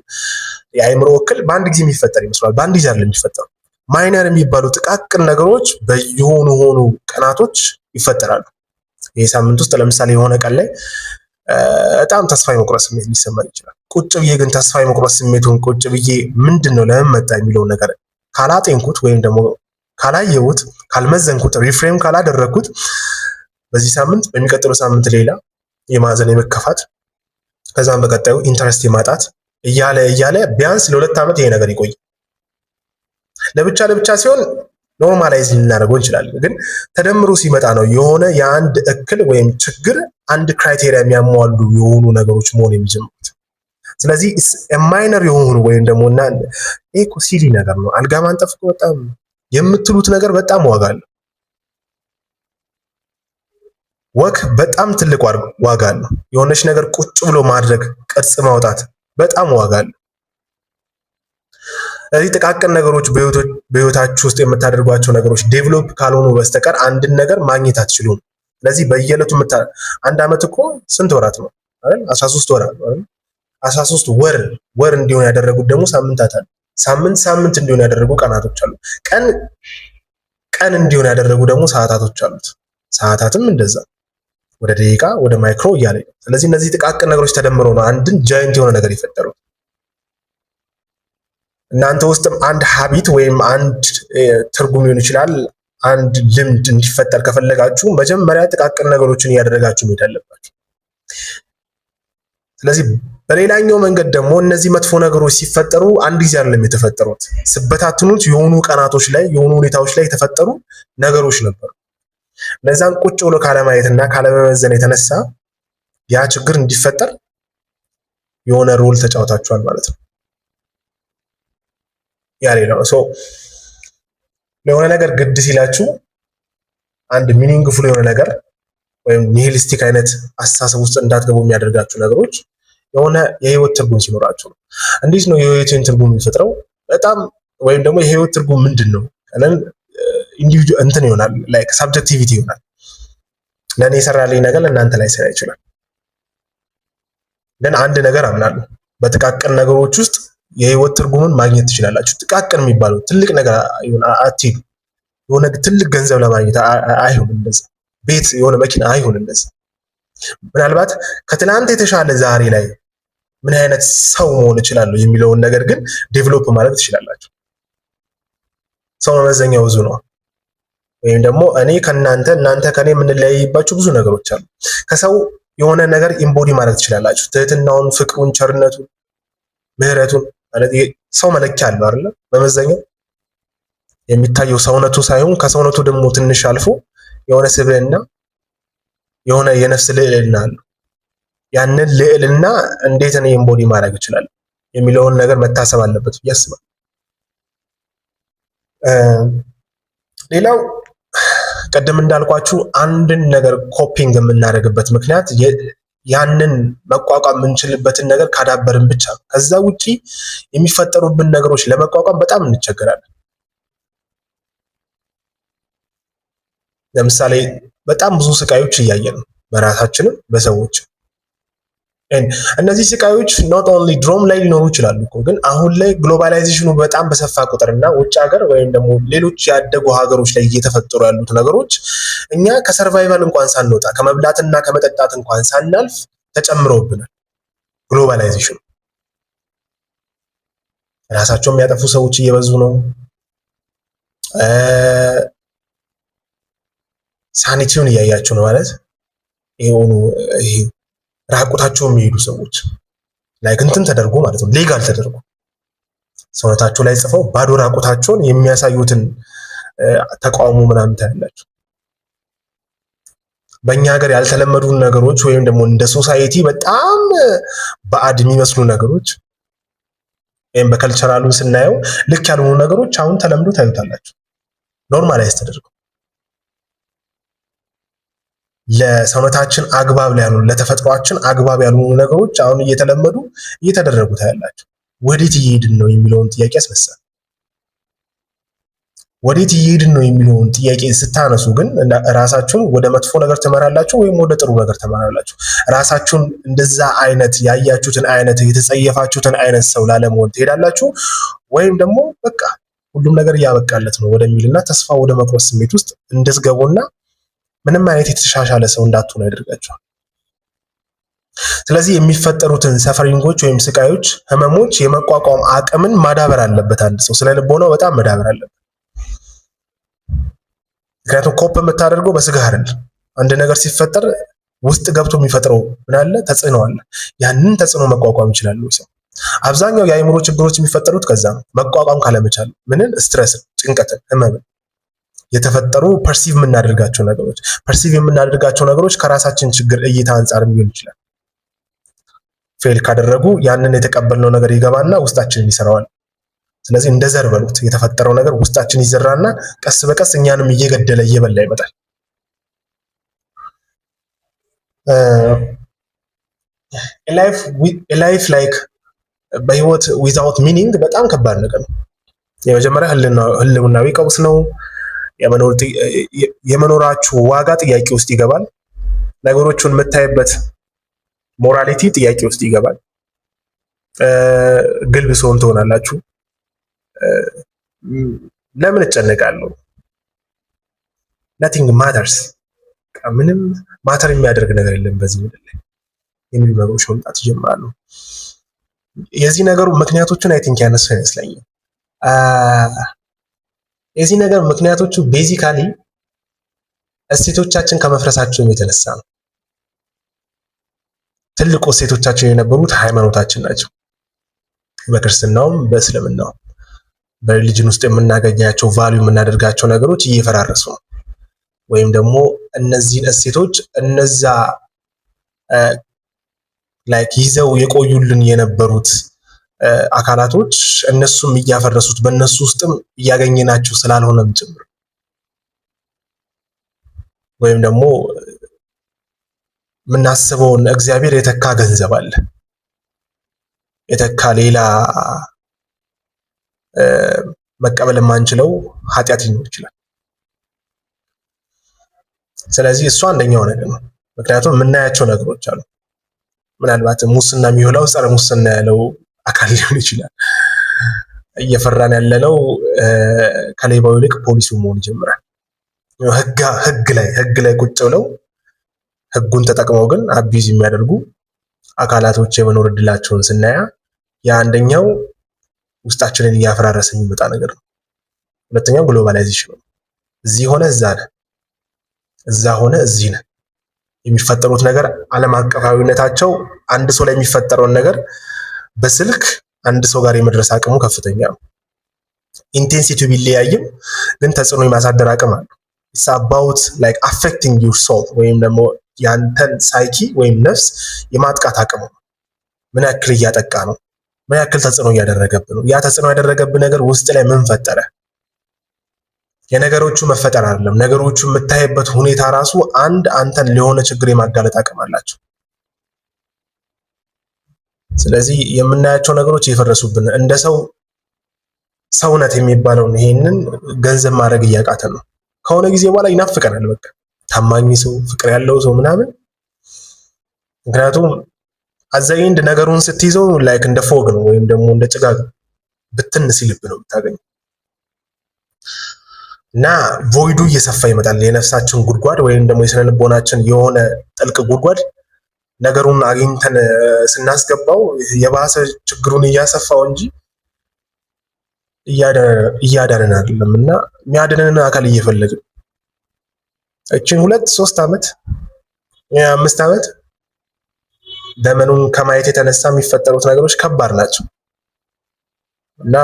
የአእምሮ እክል በአንድ ጊዜ የሚፈጠር ይመስለዋል። በአንድ ጊዜ አይደለም የሚፈጠሩ። ማይነር የሚባሉ ጥቃቅን ነገሮች በየሆኑ ቀናቶች ይፈጠራሉ። ይህ ሳምንት ውስጥ ለምሳሌ የሆነ ቀን ላይ በጣም ተስፋ የመቁረጥ ስሜት ሊሰማኝ ይችላል። ቁጭ ብዬ ግን ተስፋ የመቁረጥ ስሜቱን ቁጭ ብዬ ምንድን ነው ለምን መጣ የሚለውን ነገር ካላጤንኩት ወይም ደግሞ ካላየሁት፣ ካልመዘንኩት፣ ሪፍሬም ካላደረግኩት በዚህ ሳምንት በሚቀጥለው ሳምንት ሌላ የማዘን የመከፋት ከዛም በቀጣዩ ኢንተረስት የማጣት እያለ ቢያንስ ለ2 ዓመት ይሄ ነገር ይቆይ። ለብቻ ሲሆን ኖርማላይዝ ልናደርገው እንችላለን። ግን ተደምሮ ሲመጣ ነው የሆነ የአንድ እክል ወይም ችግር አንድ ክራይቴሪያ የሚያሟሉ የሆኑ ነገሮች መሆን የሚጀምሩት። ስለዚህ ማይነር የሆኑ ወይም ደግሞ እና ይሄ እኮ ሲሊ ነገር ነው አልጋ ማንጠፍ እኮ በጣም የምትሉት ነገር በጣም ዋጋ አለው። ወክ በጣም ትልቅ ዋጋ አለው። የሆነች ነገር ቁጭ ብሎ ማድረግ፣ ቅርጽ ማውጣት በጣም ዋጋ አለው። ስለዚህ ጥቃቅን ነገሮች በህይወታችሁ ውስጥ የምታደርጓቸው ነገሮች ዴቨሎፕ ካልሆኑ በስተቀር አንድን ነገር ማግኘት አትችሉም። ስለዚህ በየዕለቱ አንድ ዓመት እኮ ስንት ወራት ነው አይደል? 13 ወራት ነው አይደል? 13 ወር እንዲሆን ያደረጉት ደግሞ ሳምንታት አሉ። ሳምንት እንዲሆን ያደረጉ ቀናቶች አሉ። ቀን እንዲሆን ያደረጉ ደግሞ ሰዓታቶች አሉት። ሰዓታትም እንደዛ ወደ ደቂቃ ወደ ማይክሮ እያለ ነው። ስለዚህ እነዚህ ጥቃቅን ነገሮች ተደምረው ነው አንድን ጃይንት የሆነ ነገር የፈጠሩት። እናንተ ውስጥም አንድ ሀቢት ወይም አንድ ትርጉም ሊሆን ይችላል፣ አንድ ልምድ እንዲፈጠር ከፈለጋችሁ መጀመሪያ ጥቃቅን ነገሮችን እያደረጋችሁ መሄድ አለባችሁ። ስለዚህ በሌላኛው መንገድ ደግሞ እነዚህ መጥፎ ነገሮች ሲፈጠሩ አንድ ጊዜ አይደለም የተፈጠሩት። ስበታትኑት የሆኑ ቀናቶች ላይ የሆኑ ሁኔታዎች ላይ የተፈጠሩ ነገሮች ነበሩ። እነዛን ቁጭ ብሎ ካለማየትና ካለመመዘን የተነሳ ያ ችግር እንዲፈጠር የሆነ ሮል ተጫውታችኋል ማለት ነው። ያ ሌላው ሰው ለሆነ ነገር ግድ ሲላችሁ አንድ ሚኒንግፉል የሆነ ነገር ወይም ኒሂሊስቲክ አይነት አስተሳሰብ ውስጥ እንዳትገቡ የሚያደርጋችሁ ነገሮች የሆነ የህይወት ትርጉም ሲኖራችሁ ነው። እንዴት ነው የህይወትን ትርጉም የሚፈጥረው? በጣም ወይም ደግሞ የህይወት ትርጉም ምንድን ነው? ኢንዲቪጁዋል እንትን ይሆናል፣ ላይክ ሳብጀክቲቪቲ ይሆናል። ለእኔ የሰራልኝ ነገር ለእናንተ ላይ ሰራ ይችላል። ግን አንድ ነገር አምናለሁ፣ በጥቃቅን ነገሮች ውስጥ የህይወት ትርጉምን ማግኘት ትችላላችሁ። ጥቃቅን የሚባለው ትልቅ ነገር አትሂዱ። የሆነ ትልቅ ገንዘብ ለማግኘት አይሁን እንደዛ፣ ቤት የሆነ መኪና አይሁን እንደዛ። ምናልባት ከትናንት የተሻለ ዛሬ ላይ ምን አይነት ሰው መሆን እችላለሁ የሚለውን ነገር ግን ዴቨሎፕ ማድረግ ትችላላችሁ። ሰው መመዘኛው ብዙ ነው። ወይም ደግሞ እኔ ከእናንተ እናንተ ከኔ የምንለያይባቸው ብዙ ነገሮች አሉ። ከሰው የሆነ ነገር ኢምቦዲ ማድረግ ትችላላችሁ። ትህትናውን፣ ፍቅሩን፣ ቸርነቱን፣ ምህረቱን ማለት ሰው መለኪያ አለው አይደለ? መመዘኛው የሚታየው ሰውነቱ ሳይሆን ከሰውነቱ ደግሞ ትንሽ አልፎ የሆነ ስብዕና የሆነ የነፍስ ልዕልና አለው። ያንን ልዕልና እንዴት እኔ ኢምቦዲ ማድረግ እችላለሁ የሚለውን ነገር መታሰብ አለበት ብዬ አስባለሁ። ሌላው ቀደም እንዳልኳችሁ አንድን ነገር ኮፒንግ የምናደርግበት ምክንያት ያንን መቋቋም የምንችልበትን ነገር ካዳበርን ብቻ ነው። ከዛ ውጪ የሚፈጠሩብን ነገሮች ለመቋቋም በጣም እንቸገራለን። ለምሳሌ በጣም ብዙ ስቃዮች እያየን ነው፣ በራሳችንም በሰዎች። እነዚህ ስቃዮች ኖት ኦንሊ ድሮም ላይ ሊኖሩ ይችላሉ እኮ፣ ግን አሁን ላይ ግሎባላይዜሽኑ በጣም በሰፋ ቁጥርና ውጭ ሀገር ወይም ደግሞ ሌሎች ያደጉ ሀገሮች ላይ እየተፈጠሩ ያሉት ነገሮች እኛ ከሰርቫይቫል እንኳን ሳንወጣ ከመብላትና ከመጠጣት እንኳን ሳናልፍ ተጨምረውብናል። ግሎባላይዜሽኑ ራሳቸው የሚያጠፉ ሰዎች እየበዙ ነው። ሳኒቲውን እያያችሁ ነው ማለት የሆኑ ይሄ ራቁታቸው የሚሄዱ ሰዎች ላይክ እንትን ተደርጎ ማለት ነው፣ ሌጋል ተደርጎ ሰውነታቸው ላይ ጽፈው ባዶ ራቁታቸውን የሚያሳዩትን ተቃውሞ ምናምን ታያላችሁ። በእኛ ሀገር ያልተለመዱ ነገሮች ወይም ደግሞ እንደ ሶሳይቲ በጣም ባዕድ የሚመስሉ ነገሮች ወይም በከልቸራሉን ስናየው ልክ ያልሆኑ ነገሮች አሁን ተለምዶ ታዩታላችሁ፣ ኖርማላይዝ ተደርገው ለሰውነታችን አግባብ ላይ ያሉ ለተፈጥሯችን አግባብ ያልሆኑ ነገሮች አሁን እየተለመዱ እየተደረጉ ታያላችሁ። ወዴት እየሄድን ነው የሚለውን ጥያቄ ያስነሳል። ወዴት እየሄድን ነው የሚለውን ጥያቄ ስታነሱ ግን ራሳችሁን ወደ መጥፎ ነገር ትመራላችሁ ወይም ወደ ጥሩ ነገር ትመራላችሁ። ራሳችሁን እንደዛ አይነት ያያችሁትን አይነት የተጸየፋችሁትን አይነት ሰው ላለመሆን ትሄዳላችሁ፣ ወይም ደግሞ በቃ ሁሉም ነገር እያበቃለት ነው ወደሚልና ተስፋ ወደ መቁረጥ ስሜት ውስጥ እንድትገቡና ምንም አይነት የተሻሻለ ሰው እንዳትሆኑ ያደርጋችኋል። ስለዚህ የሚፈጠሩትን ሰፈሪንጎች ወይም ስቃዮች፣ ህመሞች የመቋቋም አቅምን ማዳበር አለበት አንድ ሰው። ስለ ልቦናው በጣም መዳበር አለበት። ምክንያቱም ኮፕ የምታደርገው በስጋ አይደል። አንድ ነገር ሲፈጠር ውስጥ ገብቶ የሚፈጥረው ምን አለ? ተጽዕኖ አለ። ያንን ተጽዕኖ መቋቋም ይችላል ሰው። አብዛኛው የአእምሮ ችግሮች የሚፈጠሩት ከዛ ነው። መቋቋም ካለመቻል ምንን? ስትረስን፣ ጭንቀትን፣ ህመምን የተፈጠሩ ፐርሲቭ የምናደርጋቸው ነገሮች ከራሳችን ችግር እይታ አንጻር ሊሆን ይችላል። ፌል ካደረጉ ያንን የተቀበልነው ነገር ይገባና ውስጣችንን ይሰራዋል። ስለዚህ እንደ ዘር በሉት የተፈጠረው ነገር ውስጣችን ይዘራና ቀስ በቀስ እኛንም እየገደለ እየበላ ይመጣል። ላይፍ ላይክ በህይወት ዊዛውት ሚኒንግ በጣም ከባድ ነገር ነው። የመጀመሪያ ህልውናዊ ቀውስ ነው። የመኖራችሁ ዋጋ ጥያቄ ውስጥ ይገባል። ነገሮቹን የምታይበት ሞራሊቲ ጥያቄ ውስጥ ይገባል። ግልብ ሰውን ትሆናላችሁ። ለምን እጨነቃለሁ? ነቲንግ ማተርስ፣ ምንም ማተር የሚያደርግ ነገር የለም በዚህ ምድር ላይ የሚሉ ነገሮች መምጣት ይጀምራሉ። የዚህ ነገሩ ምክንያቶቹን አይ ቲንክ ያነሳ ይመስለኛል። የዚህ ነገር ምክንያቶቹ ቤዚካሊ እሴቶቻችን ከመፍረሳቸው የተነሳ ነው። ትልቁ እሴቶቻችን የነበሩት ሃይማኖታችን ናቸው። በክርስትናውም በእስልምናውም በሪሊጅን ውስጥ የምናገኛቸው ቫልዩ የምናደርጋቸው ነገሮች እየፈራረሱ ነው። ወይም ደግሞ እነዚህን እሴቶች እነዛ ላይክ ይዘው የቆዩልን የነበሩት አካላቶች እነሱም እያፈረሱት በእነሱ ውስጥም እያገኘናቸው ስላልሆነም ጭምር ወይም ደግሞ የምናስበውን እግዚአብሔር የተካ ገንዘብ አለ፣ የተካ ሌላ መቀበል የማንችለው ኃጢአት ሊኖር ይችላል። ስለዚህ እሱ አንደኛው ነገር ነው። ምክንያቱም የምናያቸው ነገሮች አሉ። ምናልባት ሙስና የሚሆነው ጸረ ሙስና ያለው አካል ሊሆን ይችላል። እየፈራን ያለነው ከሌባው ይልቅ ፖሊሱ መሆን ይጀምራል። ህግ ላይ ቁጭ ብለው ህጉን ተጠቅመው ግን አቢዝ የሚያደርጉ አካላቶች የመኖር እድላቸውን ስናያ የአንደኛው ውስጣችንን እያፈራረሰ የሚመጣ ነገር ነው። ሁለተኛው ግሎባላይዜሽን ነው። እዚህ ሆነ እዛ ነህ፣ እዛ ሆነ እዚህ ነህ። የሚፈጠሩት ነገር ዓለም አቀፋዊነታቸው አንድ ሰው ላይ የሚፈጠረውን ነገር በስልክ አንድ ሰው ጋር የመድረስ አቅሙ ከፍተኛ ነው። ኢንቴንሲቲው ቢለያይም ግን ተጽዕኖ የማሳደር አቅም አለው። ኢትስ አባውት ላይክ አፌክቲንግ ዩር ሶል ወይም ደግሞ ያንተን ሳይኪ ወይም ነፍስ የማጥቃት አቅም ነው። ምን ያክል እያጠቃ ነው? ምን ያክል ተጽዕኖ እያደረገብህ ነው? ያ ተጽዕኖ ያደረገብህ ነገር ውስጥ ላይ ምን ፈጠረ? የነገሮቹ መፈጠር አይደለም፣ ነገሮቹ የምታይበት ሁኔታ ራሱ አንተን ለሆነ ችግር የማጋለጥ አቅም አላቸው። ስለዚህ የምናያቸው ነገሮች እየፈረሱብን እንደ ሰውነት የሚባለውን ይሄንን ገንዘብ ማድረግ እያቃተን ነው። ከሆነ ጊዜ በኋላ ይናፍቀናል። በቃ ታማኝ ሰው፣ ፍቅር ያለው ሰው ምናምን። ምክንያቱም አዘይንድ ነገሩን ስትይዘው ላይክ እንደ ፎግ ነው ወይም ደግሞ እንደ ጭጋግ ብትን ሲልብ ነው የምታገኘው። እና ቮይዱ እየሰፋ ይመጣል። የነፍሳችን ጉድጓድ ወይም ደግሞ የስነ ልቦናችን የሆነ ጥልቅ ጉድጓድ ነገሩን አግኝተን ስናስገባው የባሰ ችግሩን እያሰፋው እንጂ እያዳነን አይደለም። እና የሚያድነን አካል እየፈለግን እችን 2-3 ዓመት 5 ዓመት ዘመኑን ከማየት የተነሳ የሚፈጠሩት ነገሮች ከባድ ናቸው። እና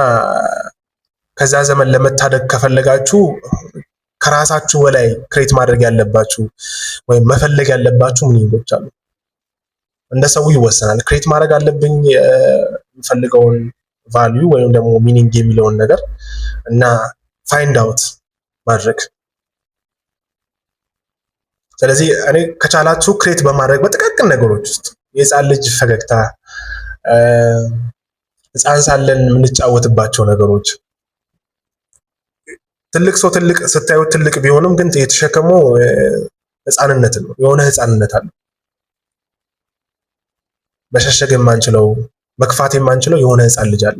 ከዛ ዘመን ለመታደግ ከፈለጋችሁ ከራሳችሁ በላይ ክሬት ማድረግ ያለባችሁ ወይም መፈለግ ያለባችሁ ሚኒንጎች አሉ። እንደ ሰው ይወሰናል። ክሬት ማድረግ አለብኝ የምፈልገውን ቫልዩ ወይም ደግሞ ሚኒንግ የሚለውን ነገር እና ፋይንድ አውት ማድረግ። ስለዚህ እኔ ከቻላችሁ ክሬት በማድረግ በጥቃቅን ነገሮች ውስጥ የህፃን ልጅ ፈገግታ፣ ህፃን ሳለን የምንጫወትባቸው ነገሮች፣ ትልቅ ሰው ትልቅ ስታዩት ትልቅ ቢሆንም ግን የተሸከመው ህፃንነትን ነው። የሆነ ህፃንነት አለ። መሸሸግ የማንችለው መክፋት የማንችለው የሆነ ህፃን ልጅ አለ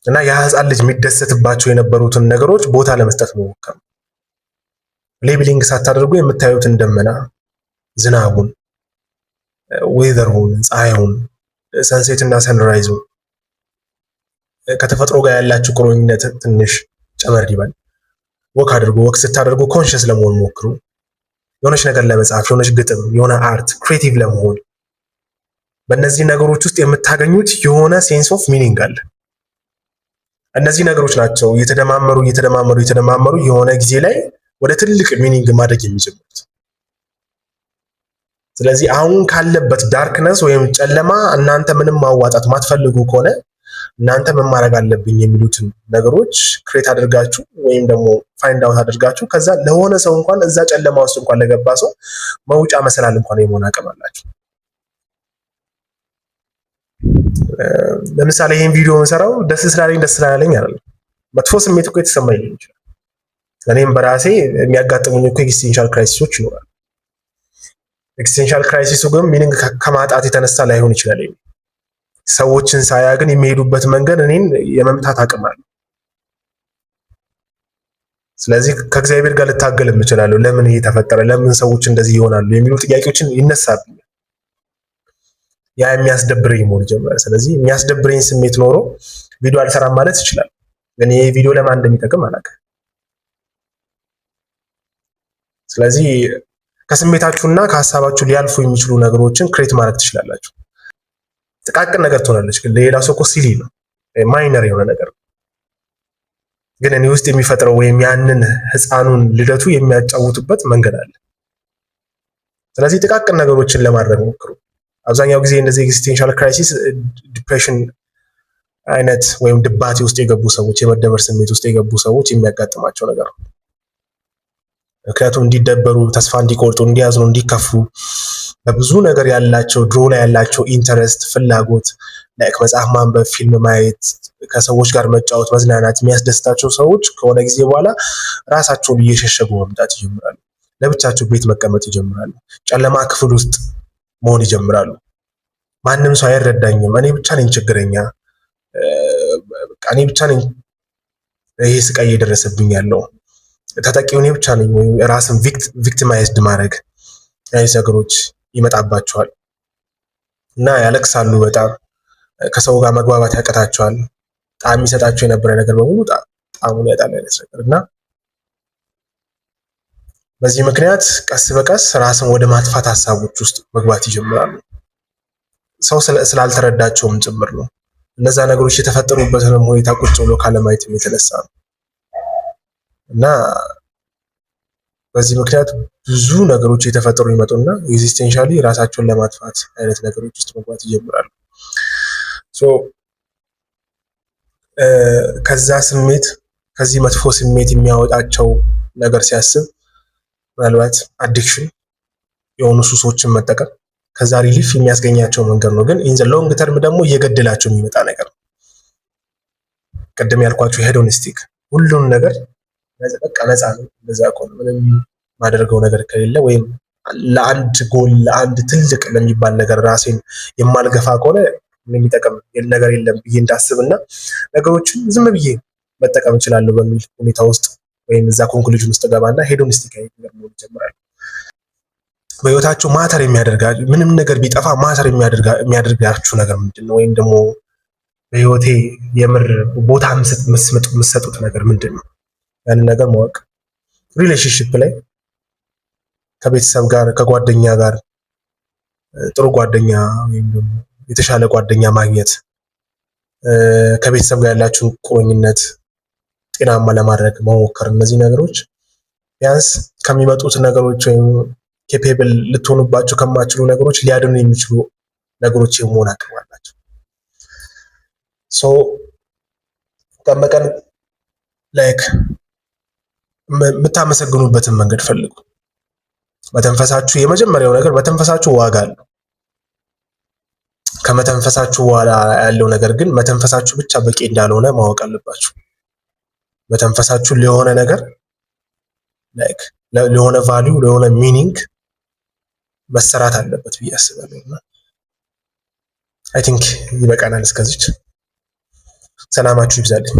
እና ያ ህፃን ልጅ የሚደሰትባቸው የነበሩትን ነገሮች ቦታ ለመስጠት መሞከር። ሌብሊንግ ሳታደርጉ የምታዩትን ደመና፣ ዝናቡን፣ ዌዘሩን፣ ፀሐዩን፣ ሰንሴት እና ሰንራይዙን ከተፈጥሮ ጋር ያላችሁ ቁርኝነት ትንሽ ጨመር ይበል። ወክ አድርጉ። ወክ ስታደርጉ ኮንሽስ ለመሆን ሞክሩ። የሆነች ነገር ለመጻፍ፣ የሆነች ግጥም፣ የሆነ አርት ክሬቲቭ ለመሆን በእነዚህ ነገሮች ውስጥ የምታገኙት የሆነ ሴንስ ኦፍ ሚኒንግ አለ። እነዚህ ነገሮች ናቸው እየተደማመሩ የሆነ ጊዜ ላይ ወደ ትልቅ ሚኒንግ ማደግ የሚጀምሩት። ስለዚህ አሁን ካለበት ዳርክነስ ወይም ጨለማ እናንተ ምንም ማዋጣት ማትፈልጉ ከሆነ እናንተ ምን ማድረግ አለብኝ የሚሉትን ነገሮች ክሬት አድርጋችሁ ወይም ደግሞ ፋይንድ አውት አድርጋችሁ ከዛ ለሆነ ሰው እንኳን እዛ ጨለማ ውስጥ እንኳን ለገባ ሰው መውጫ መሰላል እንኳን የመሆን አቅም አላችሁ። ለምሳሌ ይሄን ቪዲዮ የምሰራው ደስ ስላለኝ አይደለም። መጥፎ ስሜት እኮ የተሰማኝ ሊሆን ይችላል። እኔም በራሴ የሚያጋጥሙኝ እኮ ኤግዚስቴንሻል ክራይሲሶች ይኖራሉ። ኤግዚስቴንሻል ክራይሲሱ ግን ሚኒንግ ከማጣት የተነሳ ላይሆን ይችላል። ሰዎችን ሳያ ግን የሚሄዱበት መንገድ እኔን የመምታት አቅም አለ። ስለዚህ ከእግዚአብሔር ጋር ልታገል እችላለሁ። ለምን ይሄ ተፈጠረ? ለምን ሰዎች እንደዚህ ይሆናሉ? የሚሉ ጥያቄዎችን ይነሳብኛል። ያ የሚያስደብረኝ መሆን ጀመረ። ስለዚህ የሚያስደብረኝ ስሜት ኖሮ ቪዲዮ አልሰራም ማለት ይችላል። ግን ይሄ ቪዲዮ ለማን እንደሚጠቅም አላውቅም። ስለዚህ ከስሜታችሁና ከሀሳባችሁ ሊያልፉ የሚችሉ ነገሮችን ክሬት ማድረግ ትችላላችሁ። ጥቃቅን ነገር ትሆናለች፣ ግን ለሌላ ሰው እኮ ሲሊ ነው፣ ማይነር የሆነ ነገር ነው። ግን እኔ ውስጥ የሚፈጥረው ወይም ያንን ህፃኑን ልደቱ የሚያጫውቱበት መንገድ አለ። ስለዚህ ጥቃቅን ነገሮችን ለማድረግ ሞክሩ። አብዛኛው ጊዜ እንደዚህ ኤግዚስቴንሻል ክራይሲስ፣ ዲፕሬሽን አይነት ወይም ድባቴ ውስጥ የገቡ ሰዎች፣ የመደበር ስሜት ውስጥ የገቡ ሰዎች የሚያጋጥማቸው ነገር ነው። ምክንያቱም እንዲደበሩ፣ ተስፋ እንዲቆርጡ፣ እንዲያዝኑ፣ እንዲከፉ በብዙ ነገር ያላቸው ድሮ ላይ ያላቸው ኢንተረስት፣ ፍላጎት ላይክ መጽሐፍ ማንበብ፣ ፊልም ማየት፣ ከሰዎች ጋር መጫወት፣ መዝናናት የሚያስደስታቸው ሰዎች ከሆነ ጊዜ በኋላ ራሳቸውን እየሸሸጉ መምጣት ይጀምራሉ። ለብቻቸው ቤት መቀመጥ ይጀምራሉ። ጨለማ ክፍል ውስጥ መሆን ይጀምራሉ። ማንም ሰው አይረዳኝም፣ እኔ ብቻ ነኝ ችግረኛ፣ እኔ ብቻ ነኝ ይሄ ስቃይ እየደረሰብኝ ያለው፣ ተጠቂው እኔ ብቻ ነኝ፣ ወይም ራስን ቪክቲማይዝድ ማድረግ አይነት ነገሮች ይመጣባቸዋል እና ያለቅሳሉ። በጣም ከሰው ጋር መግባባት ያቀታቸዋል። ጣዕም የሚሰጣቸው የነበረ ነገር በሙሉ ጣዕሙን ያጣል አይነት ነገር እና በዚህ ምክንያት ቀስ በቀስ ራስን ወደ ማጥፋት ሀሳቦች ውስጥ መግባት ይጀምራሉ። ሰው ስላልተረዳቸውም ጭምር ነው። እነዛ ነገሮች የተፈጠሩበትንም ሁኔታ ቁጭ ብሎ ካለማየትም የተነሳ ነው እና በዚህ ምክንያት ብዙ ነገሮች የተፈጠሩ ይመጡና ኤግዚስቴንሻሊ ራሳቸውን ለማጥፋት አይነት ነገሮች ውስጥ መግባት ይጀምራሉ። ከዛ ስሜት ከዚህ መጥፎ ስሜት የሚያወጣቸው ነገር ሲያስብ ምናልባት አዲክሽን የሆኑ ሱሶችን መጠቀም ከዛ ሪሊፍ የሚያስገኛቸው መንገድ ነው። ግን ኢን ዘ ሎንግ ተርም ደግሞ እየገደላቸው የሚመጣ ነገር ነው። ቅድም ያልኳቸው ሄዶኒስቲክ ሁሉን ነገር በቃ ነፃ ነው። እንደዛ ከሆነ ምንም ማደርገው ነገር ከሌለ ወይም ለአንድ ጎል ለአንድ ትልቅ ለሚባል ነገር ራሴን የማልገፋ ከሆነ የሚጠቅም ነገር የለም ብዬ እንዳስብና ነገሮችን ዝም ብዬ መጠቀም እችላለሁ በሚል ሁኔታ ውስጥ ወይም እዛ ኮንክሉዥን ውስጥ ገባና ሄዶኒስቲክ ነገር መሆን ይጀምራል። በህይወታችሁ ማተር የሚያደርጋችሁ ምንም ነገር ቢጠፋ ማተር የሚያደርጋችሁ ነገር ምንድን ነው? ወይም ደግሞ በህይወቴ የምር ቦታ የምትሰጡት ነገር ምንድን ነው? ያንን ነገር ማወቅ። ሪሌሽንሽፕ ላይ ከቤተሰብ ጋር ከጓደኛ ጋር ጥሩ ጓደኛ ወይም ደግሞ የተሻለ ጓደኛ ማግኘት፣ ከቤተሰብ ጋር ያላችሁን ቁርኝነት ጤናማ ለማድረግ መሞከር። እነዚህ ነገሮች ቢያንስ ከሚመጡት ነገሮች ወይም ኬፔብል ልትሆኑባቸው ከማችሉ ነገሮች ሊያድኑ የሚችሉ ነገሮች የመሆን አቅም አላቸው። ቀን በቀን ላይክ የምታመሰግኑበትን መንገድ ፈልጉ። መተንፈሳችሁ የመጀመሪያው ነገር መተንፈሳችሁ ዋጋ አለው። ከመተንፈሳችሁ በኋላ ያለው ነገር ግን መተንፈሳችሁ ብቻ በቂ እንዳልሆነ ማወቅ አለባችሁ። መተንፈሳችሁ ለሆነ ነገር ላይክ ለሆነ ቫልዩ ለሆነ ሚኒንግ መሰራት አለበት ብዬ አስባለሁ። አይ ቲንክ ይበቃናል። እስከዚች ሰላማችሁ ይብዛልኝ።